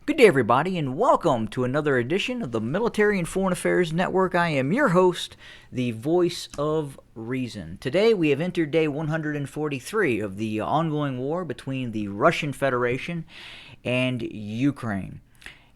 Good day, everybody, and welcome to another edition of the Military and Foreign Affairs Network. I am your host, the voice of reason. Today, we have entered day 143 of the ongoing war between the Russian Federation and Ukraine.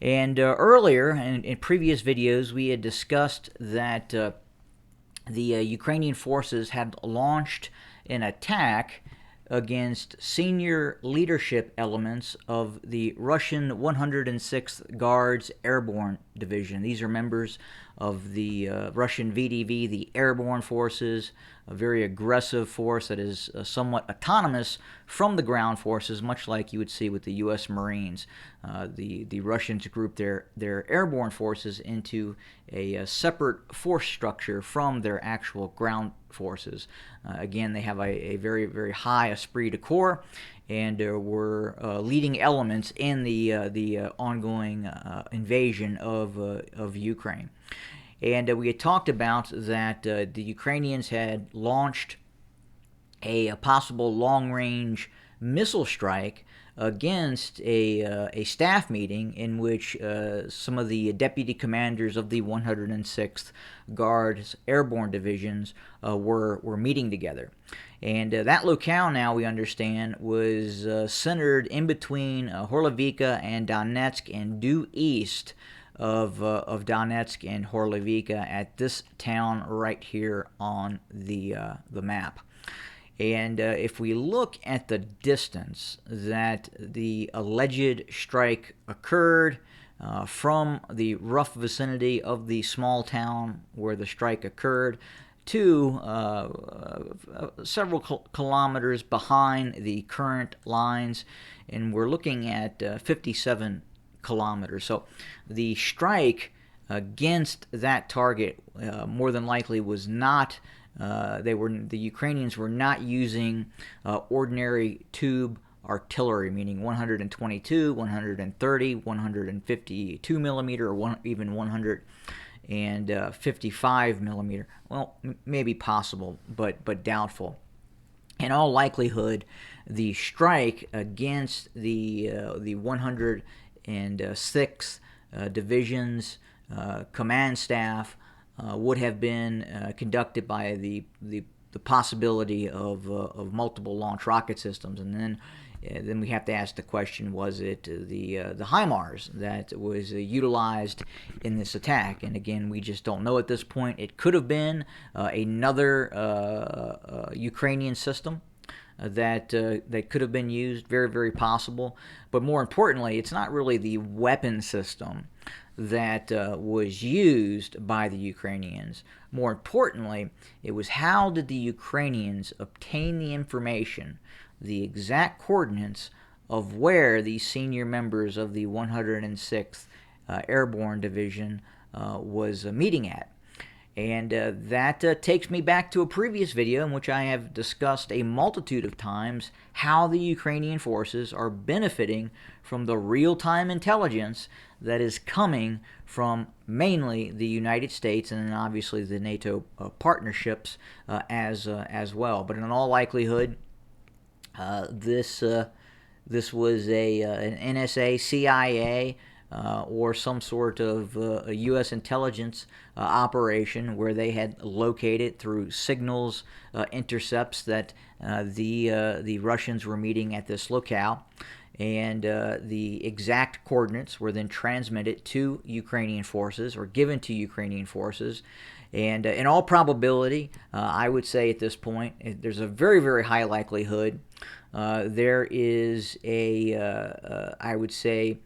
And earlier, in previous videos, we had discussed that the Ukrainian forces had launched an attack against senior leadership elements of the Russian 106th Guards Airborne Division. These are members of the Russian VDV, the Airborne Forces, a very aggressive force that is somewhat autonomous from the ground forces, much like you would see with the U.S. Marines. The Russians group their airborne forces into a separate force structure from their actual ground forces. Again, they have a very, very high esprit de corps, and were leading elements in the ongoing invasion of Ukraine. And we had talked about that the Ukrainians had launched a possible long-range missile strike against a staff meeting in which some of the deputy commanders of the 106th Guards Airborne Divisions were meeting together. And that locale, now we understand, was centered in between Horlivka and Donetsk and due east of Donetsk and Horlivka at this town right here on the map. And if we look at the distance that the alleged strike occurred from the rough vicinity of the small town where the strike occurred to several kilometers behind the current lines, and we're looking at 57 kilometers. So the strike against that target more than likely was not the Ukrainians were not using ordinary tube artillery, meaning 122, 130, 152 millimeter, or even 155 millimeter. Well, maybe possible, but doubtful. In all likelihood, the strike against the 106th Division's command staff would have been conducted by the possibility of multiple launch rocket systems, and then we have to ask the question: was it the HIMARS that was utilized in this attack? And again, we just don't know at this point. It could have been another Ukrainian system that could have been used, very, very possible. But more importantly, it's not really the weapon system that was used by the Ukrainians. More importantly, it was how did the Ukrainians obtain the information, the exact coordinates of where these senior members of the 106th Airborne Division was meeting at. And that takes me back to a previous video in which I have discussed a multitude of times how the Ukrainian forces are benefiting from the real-time intelligence that is coming from mainly the United States and then obviously the NATO partnerships as well. But in all likelihood, this was an NSA, CIA, or some sort of a U.S. intelligence operation where they had located through signals intercepts that the Russians were meeting at this locale, and the exact coordinates were then transmitted to Ukrainian forces or given to Ukrainian forces. And in all probability, I would say at this point, there's a very, very high likelihood there is I would say,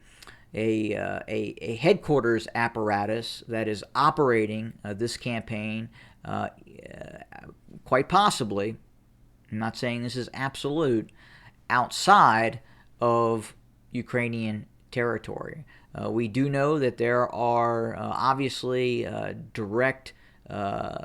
a headquarters apparatus that is operating this campaign, quite possibly, I'm not saying this is absolute, outside of Ukrainian territory. We do know that there are obviously direct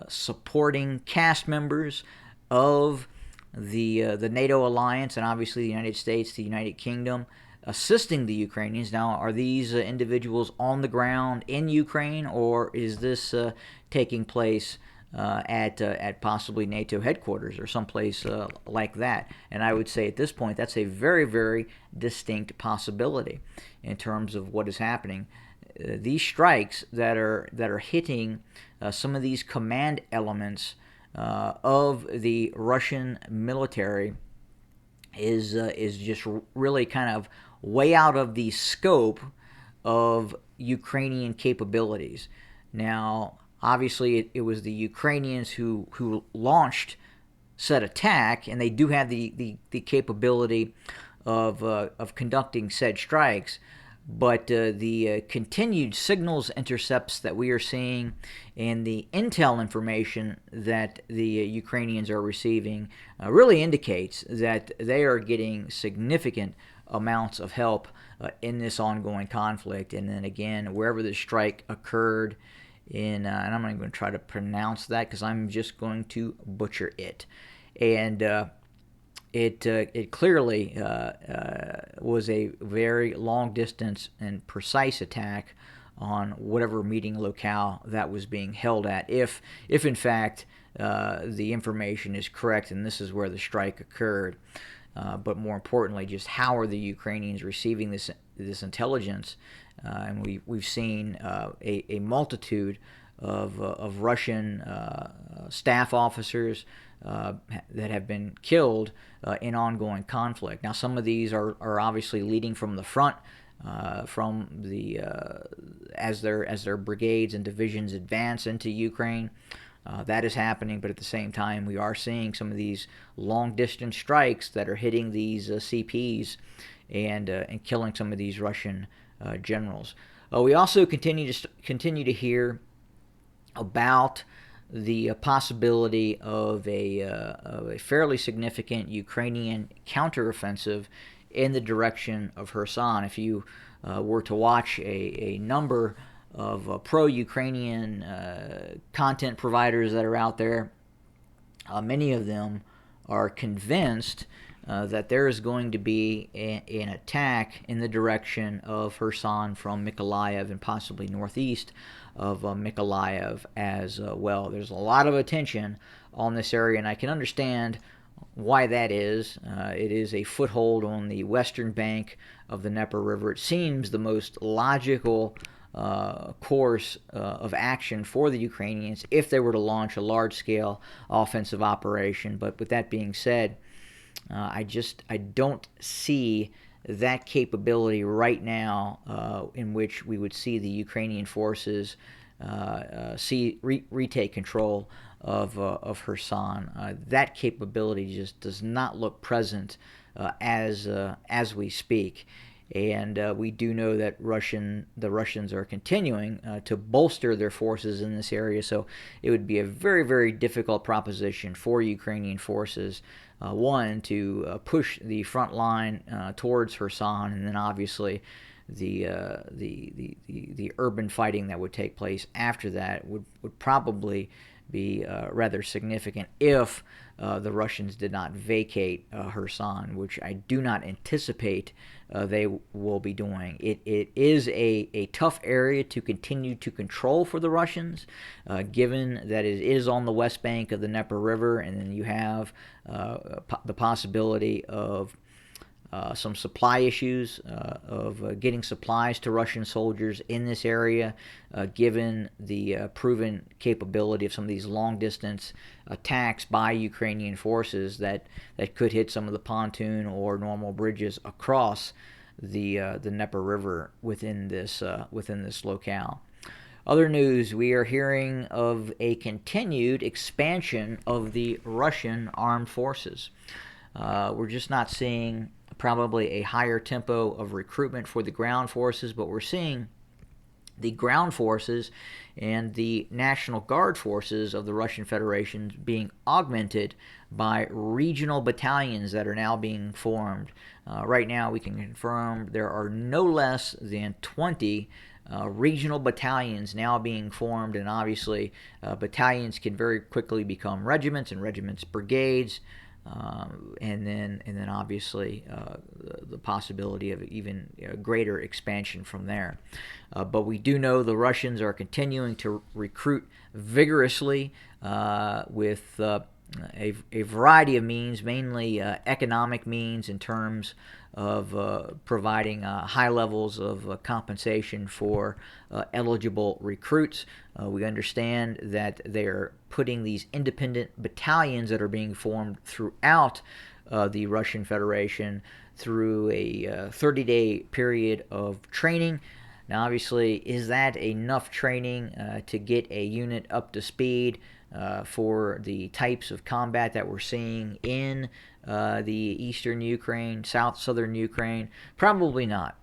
supporting cast members of the NATO alliance, and obviously the United States, the United Kingdom, assisting the Ukrainians. Now, are these individuals on the ground in Ukraine, or is this taking place at possibly NATO headquarters or someplace like that. And I would say at this point that's a very, very distinct possibility in terms of what is happening. These strikes that are hitting some of these command elements of the Russian military is just really kind of way out of the scope of Ukrainian capabilities. Now, obviously, it was the Ukrainians who launched said attack, and they do have the capability of conducting said strikes. But the continued signals intercepts that we are seeing and the intel information that the Ukrainians are receiving really indicates that they are getting significant amounts of help in this ongoing conflict. And then again, wherever the strike occurred in, and I'm not even going to try to pronounce that because I'm just going to butcher it. And it clearly was a very long distance and precise attack on whatever meeting locale that was being held at. If in fact the information is correct and this is where the strike occurred, but more importantly, just how are the Ukrainians receiving this intelligence? And we've seen a multitude of Russian staff officers that have been killed in ongoing conflict. Now, some of these are obviously leading from the front, from the as their brigades and divisions advance into Ukraine. That is happening, but at the same time, we are seeing some of these long-distance strikes that are hitting these CPs and killing some of these Russian generals. We also continue to hear about the possibility of a fairly significant Ukrainian counteroffensive in the direction of Kherson. If you were to watch a number of pro-Ukrainian content providers that are out there, many of them are convinced that there is going to be an attack in the direction of Kherson from Mykolaiv and possibly northeast of Mykolaiv as well. There's a lot of attention on this area, and I can understand why that is. It is a foothold on the western bank of the Dnieper River. It seems the most logical course of action for the Ukrainians if they were to launch a large-scale offensive operation. But with that being said, I don't see that capability right now in which we would see the Ukrainian forces retake control of Kherson. That capability just does not look present as we speak. And we do know that the Russians are continuing to bolster their forces in this area, so it would be a very, very difficult proposition for Ukrainian forces, one, to push the front line towards Kherson, and then obviously the urban fighting that would take place after that would probably be rather significant if the Russians did not vacate Kherson, which I do not anticipate they will be doing. It is a tough area to continue to control for the Russians, given that it is on the west bank of the Dnieper River, and then you have the possibility of some supply issues of getting supplies to Russian soldiers in this area, given the proven capability of some of these long-distance attacks by Ukrainian forces that could hit some of the pontoon or normal bridges across the Dnieper River within this locale. Other news, we are hearing of a continued expansion of the Russian armed forces. We're just not seeing probably a higher tempo of recruitment for the ground forces, but we're seeing the ground forces and the National Guard forces of the Russian Federation being augmented by regional battalions that are now being formed. Right now, we can confirm there are no less than 20 regional battalions now being formed, and obviously battalions can very quickly become regiments, and regiments brigades. and then obviously the possibility of even greater expansion from there. But we do know the Russians are continuing to recruit vigorously with a variety of means, mainly economic means in terms of providing high levels of compensation for eligible recruits. We understand that they're putting these independent battalions that are being formed throughout the Russian Federation through a 30-day period of training. Now, obviously, is that enough training to get a unit up to speed for the types of combat that we're seeing in the eastern Ukraine, southern Ukraine? Probably not.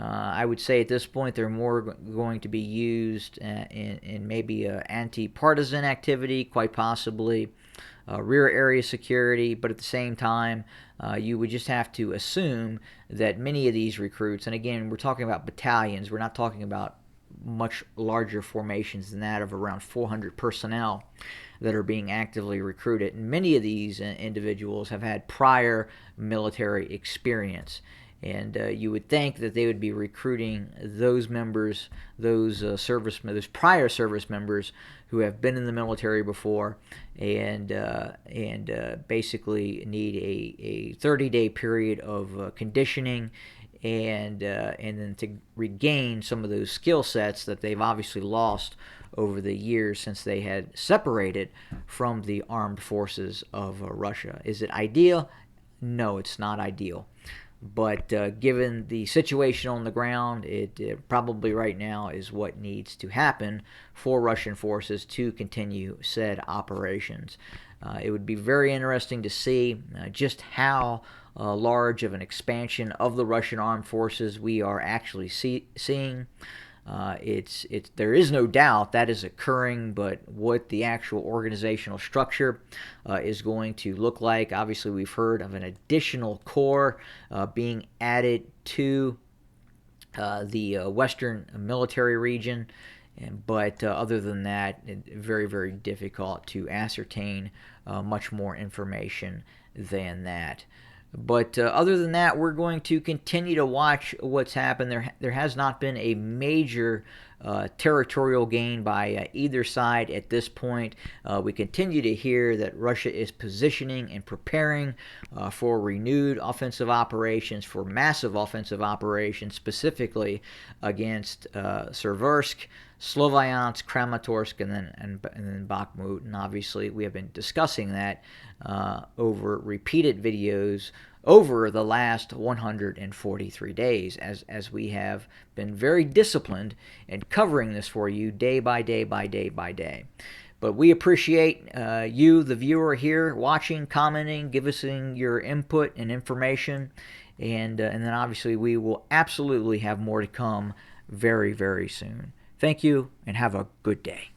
I would say at this point they're more going to be used in maybe anti-partisan activity, quite possibly rear area security, but at the same time, you would just have to assume that many of these recruits, and again, we're talking about battalions, we're not talking about much larger formations than that of around 400 personnel that are being actively recruited. And many of these individuals have had prior military experience. And you would think that they would be recruiting those members, those prior service members who have been in the military before, and basically need a 30-day period of conditioning, and then to regain some of those skill sets that they've obviously lost over the years since they had separated from the armed forces of Russia. Is it ideal? No, it's not ideal. But given the situation on the ground, it probably right now is what needs to happen for Russian forces to continue said operations. It would be very interesting to see just how large of an expansion of the Russian armed forces we are actually seeing. There is no doubt that is occurring, but what the actual organizational structure is going to look like. Obviously, we've heard of an additional corps being added to the Western military region, but other than that, very, very difficult to ascertain much more information than that. But other than that, we're going to continue to watch what's happened. There has not been a major territorial gain by either side at this point. We continue to hear that Russia is positioning and preparing for renewed offensive operations, for massive offensive operations, specifically against Seversk, Sloviansk, Kramatorsk, and then Bakhmut. And obviously, we have been discussing that over repeated videos over the last 143 days, as we have been very disciplined in covering this for you day by day by day by day. But we appreciate you, the viewer here, watching, commenting, giving us your input and information, and then obviously we will absolutely have more to come very, very soon. Thank you, and have a good day.